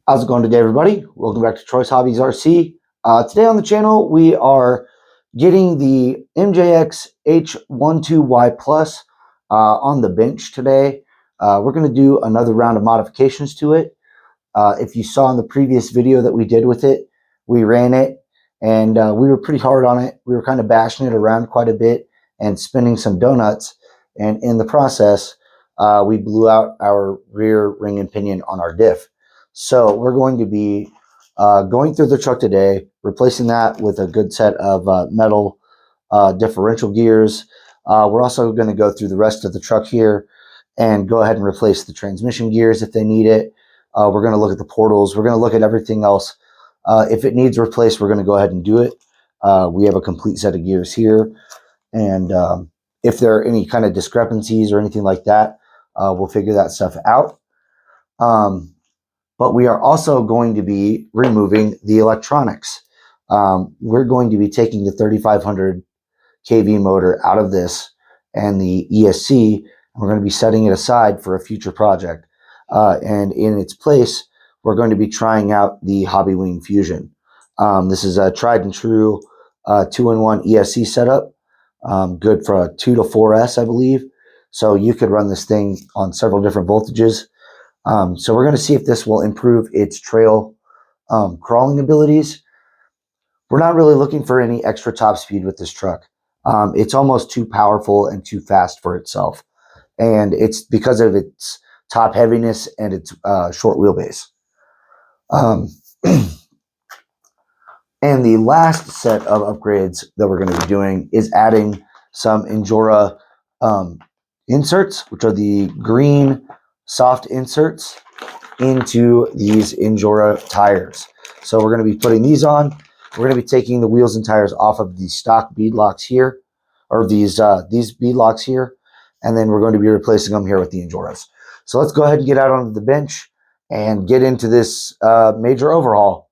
How's it going today, everybody? Welcome back to Troy's Hobbies RC. Today on the channel, we are getting the MJX H12Y Plus on the bench today. We're going to do another round of modifications to it. If you saw in the previous video that we did with it, we ran it and we were pretty hard on it. We were kind of bashing it around quite a bit and spinning some donuts. And in the process, we blew out our rear ring and pinion on our diff. So we're going to be going through the truck today, replacing that with a good set of metal differential gears. We're also going to go through the rest of the truck here and go ahead and replace the transmission gears if they need it. We're going to look at the portals. We're going to look at everything else. If it needs replaced, we're going to go ahead and do it. We have a complete set of gears here. And if there are any kind of discrepancies or anything like that, we'll figure that stuff out. But we are also going to be removing the electronics. We're going to be taking the 3500 kV motor out of this and the ESC, and we're going to be setting it aside for a future project. And in its place, we're going to be trying out the Hobbywing Fusion. This is a tried and true 2-in-1 ESC setup, good for a 2 to 4S, I believe. So you could run this thing on several different voltages. So we're going to see if this will improve its trail crawling abilities. We're not really looking for any extra top speed with this truck. It's almost too powerful and too fast for itself. And it's because of its top heaviness and its short wheelbase. And the last set of upgrades that we're going to be doing is adding some Injora inserts, which are the green soft inserts, into these Injora tires. So we're going to be putting these on. We're going to be taking the wheels and tires off of the stock bead locks here, or these bead locks here, and then we're going to be replacing them here with the Injoras. So let's go ahead and get out onto the bench and get into this major overhaul.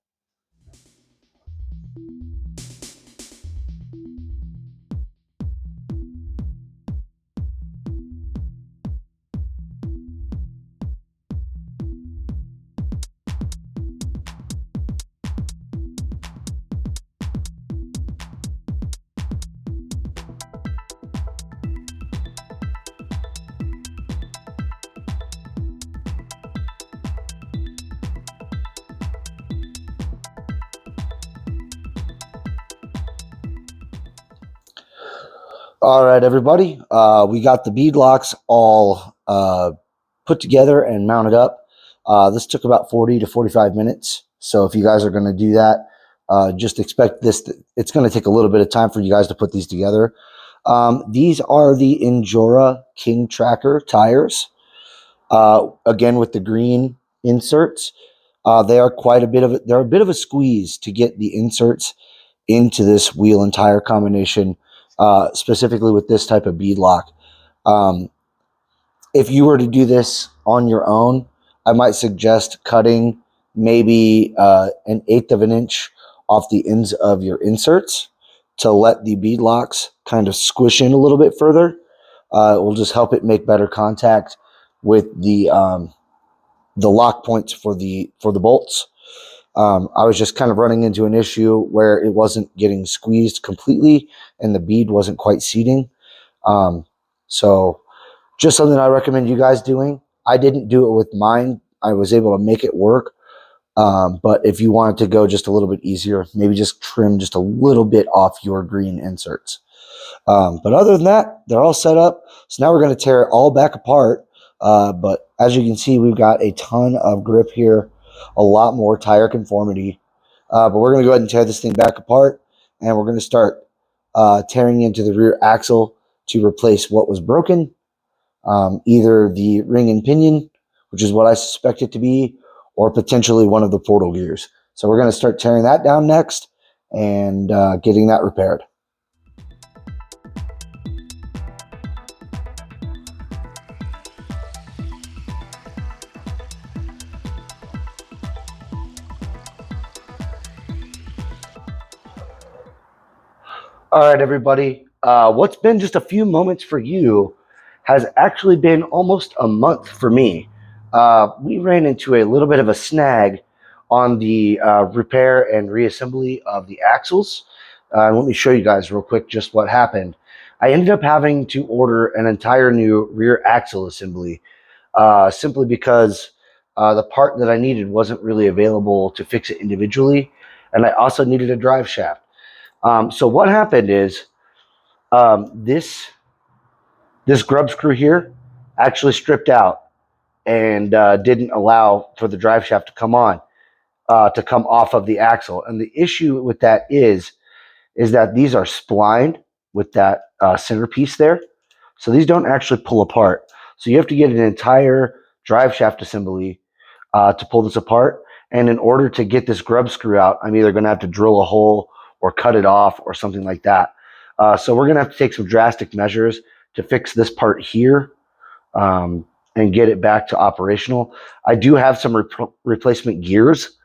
All right, everybody, we got the bead locks all put together and mounted up. This took about 40 to 45 minutes. So if you guys are going to do that, just expect this. It's going to take a little bit of time for you guys to put these together. These are the Injora King Tracker tires. Again, with the green inserts. They are they're a bit of a squeeze to get the inserts into this wheel and tire combination. Specifically with this type of bead lock. If you were to do this on your own, I might suggest cutting maybe 1/8 of an inch off the ends of your inserts to let the bead locks kind of squish in a little bit further. It will just help it make better contact with the lock points for the bolts. I was just kind of running into an issue where it wasn't getting squeezed completely and the bead wasn't quite seating. So just something I recommend you guys doing. I didn't do it with mine. I was able to make it work. But if you wanted to go just a little bit easier, maybe just trim just a little bit off your green inserts. But other than that, they're all set up. So now we're going to tear it all back apart. But as you can see, we've got a ton of grip here. A lot more tire conformity, but we're going to go ahead and tear this thing back apart, and we're going to start tearing into the rear axle to replace what was broken, either the ring and pinion, which is what I suspect it to be, or potentially one of the portal gears. So we're going to start tearing that down next and getting that repaired. All right, everybody. What's been just a few moments for you has actually been almost a month for me. We ran into a little bit of a snag on the repair and reassembly of the axles. Let me show you guys real quick just what happened. I ended up having to order an entire new rear axle assembly simply because the part that I needed wasn't really available to fix it individually, and I also needed a drive shaft. So what happened is this grub screw here actually stripped out and didn't allow for the drive shaft to come off of the axle. And the issue with that is that these are splined with that centerpiece there. So these don't actually pull apart. So you have to get an entire drive shaft assembly to pull this apart. And in order to get this grub screw out, I'm either going to have to drill a hole or cut it off or something like that. So we're going to have to take some drastic measures to fix this part here and get it back to operational. I do have some replacement gears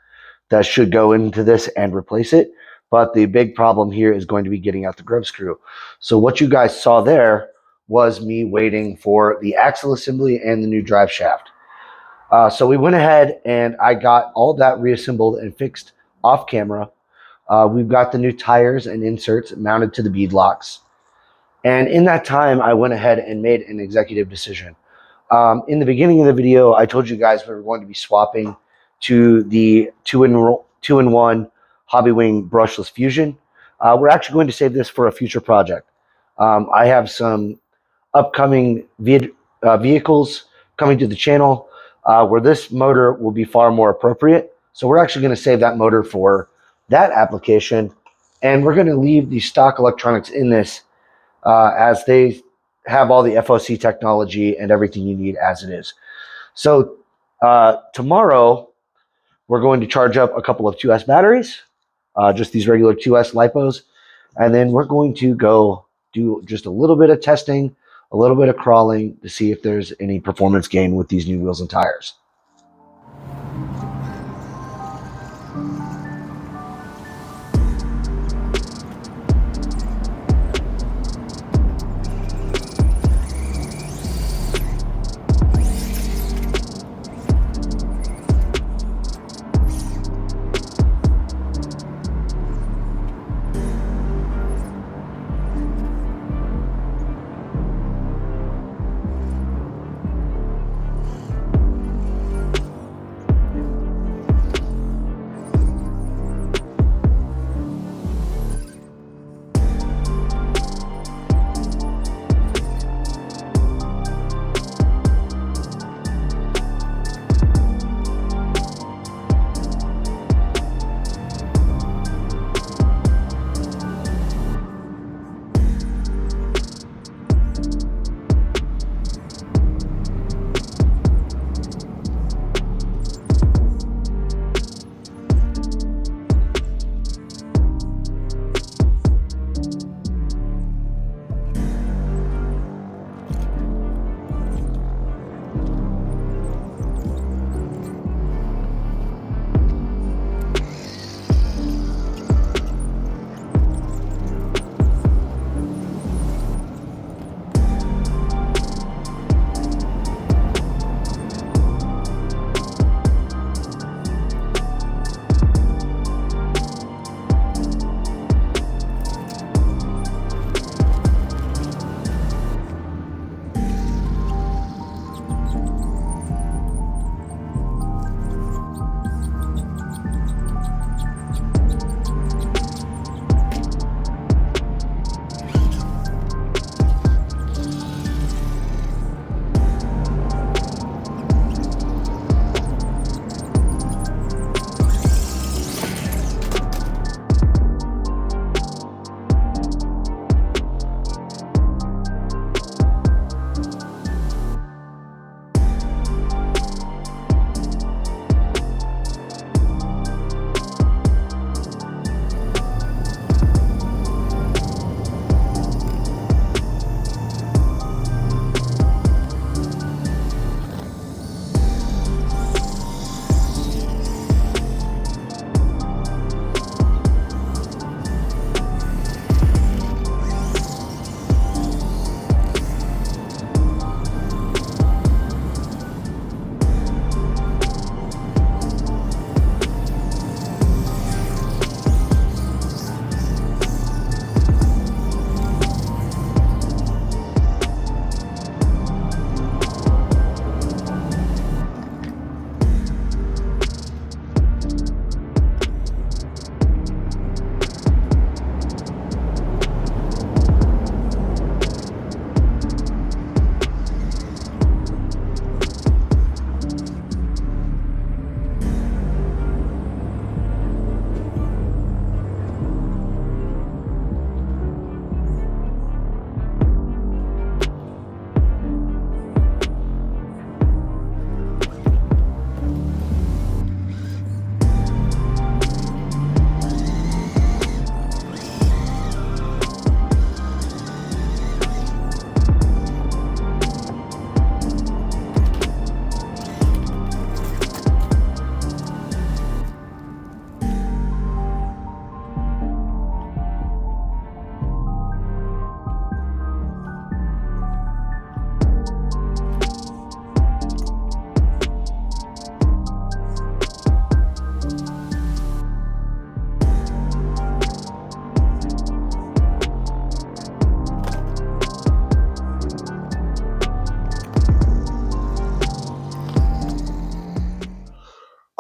that should go into this and replace it. But the big problem here is going to be getting out the grub screw. So what you guys saw there was me waiting for the axle assembly and the new drive shaft. So we went ahead and I got all that reassembled and fixed off camera. We've got the new tires and inserts mounted to the bead locks. And in that time, I went ahead and made an executive decision. In the beginning of the video, I told you guys we were going to be swapping to the two-in-one Hobbywing brushless Fusion. We're actually going to save this for a future project. I have some upcoming vehicles coming to the channel where this motor will be far more appropriate. So we're actually going to save that motor for that application, and we're going to leave the stock electronics in this as they have all the FOC technology and everything you need as it is. So tomorrow, we're going to charge up a couple of 2S batteries, just these regular 2S LiPos, and then we're going to go do just a little bit of testing, a little bit of crawling to see if there's any performance gain with these new wheels and tires.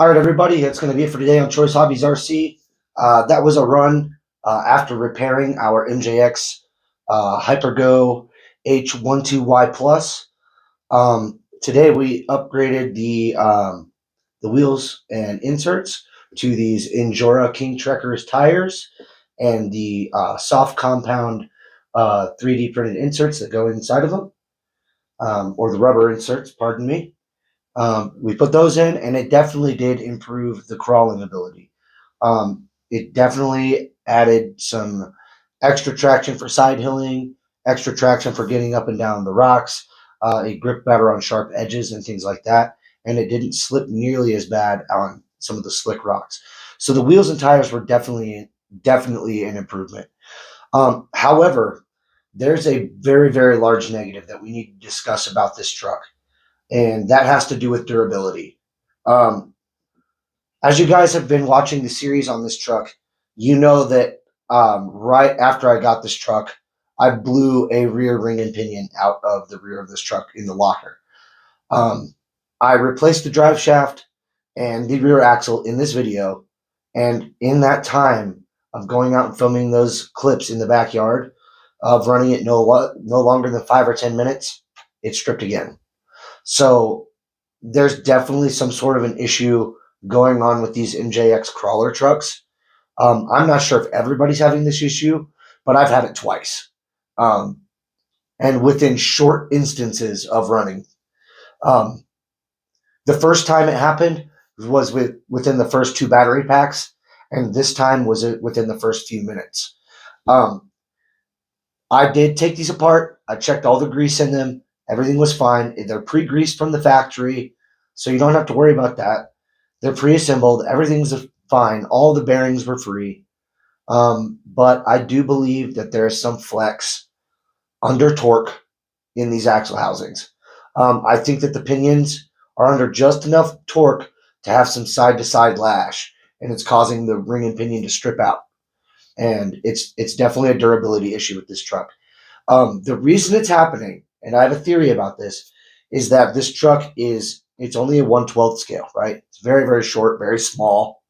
All right, everybody, that's going to be it for today on Choice Hobbies RC. That was a run after repairing our MJX Hyper Go H12Y Plus. Today we upgraded the wheels and inserts to these Injora King Trackers tires and the soft compound 3D printed inserts that go inside of them, or the rubber inserts, pardon me. We put those in, and it definitely did improve the crawling ability. It definitely added some extra traction for side hilling, extra traction for getting up and down the rocks. It gripped better on sharp edges and things like that, and it didn't slip nearly as bad on some of the slick rocks. So the wheels and tires were definitely an improvement. However, there's a very, very large negative that we need to discuss about this truck, and that has to do with durability. Um, as you guys have been watching the series on this truck, you know that right after I got this truck, I blew a rear ring and pinion out of the rear of this truck in the locker. I replaced the drive shaft and the rear axle in this video, and in that time of going out and filming those clips in the backyard of running it no longer than 5 or 10 minutes, it stripped again. So there's definitely some sort of an issue going on with these MJX crawler trucks. I'm not sure if everybody's having this issue, but I've had it twice. And within short instances of running. The first time it happened was within the first 2 battery packs, and this time was within the first few minutes. I did take these apart. I checked all the grease in them. Everything was fine. They're pre-greased from the factory, so you don't have to worry about that. They're pre-assembled. Everything's fine. All the bearings were free. But I do believe that there is some flex under torque in these axle housings. I think that the pinions are under just enough torque to have some side-to-side lash, and it's causing the ring and pinion to strip out. And it's definitely a durability issue with this truck. The reason it's happening, and I have a theory about this, is that this truck it's only a 1/12 scale, right? It's very, very short, very small.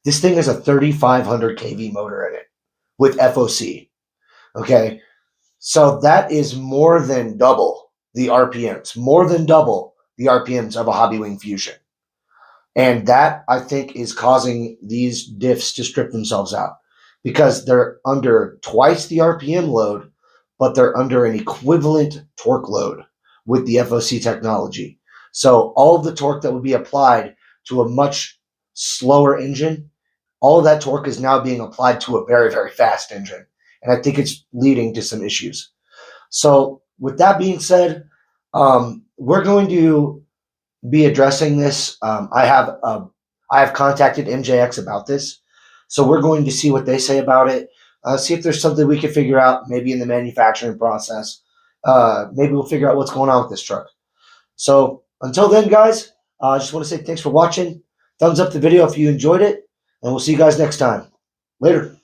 This thing has a 3,500 kV motor in it with FOC. Okay, so that is more than double the RPMs, of a Hobby Wing Fusion. And that, I think, is causing these diffs to strip themselves out because they're under twice the RPM load, but they're under an equivalent torque load with the FOC technology. So all of the torque that would be applied to a much slower engine, all of that torque is now being applied to a very, very fast engine. And I think it's leading to some issues. So with that being said, we're going to be addressing this. I have contacted MJX about this, so we're going to see what they say about it. See if there's something we can figure out, maybe in the manufacturing process. Maybe we'll figure out what's going on with this truck. So until then, guys, I just want to say thanks for watching. Thumbs up the video if you enjoyed it, and we'll see you guys next time. Later.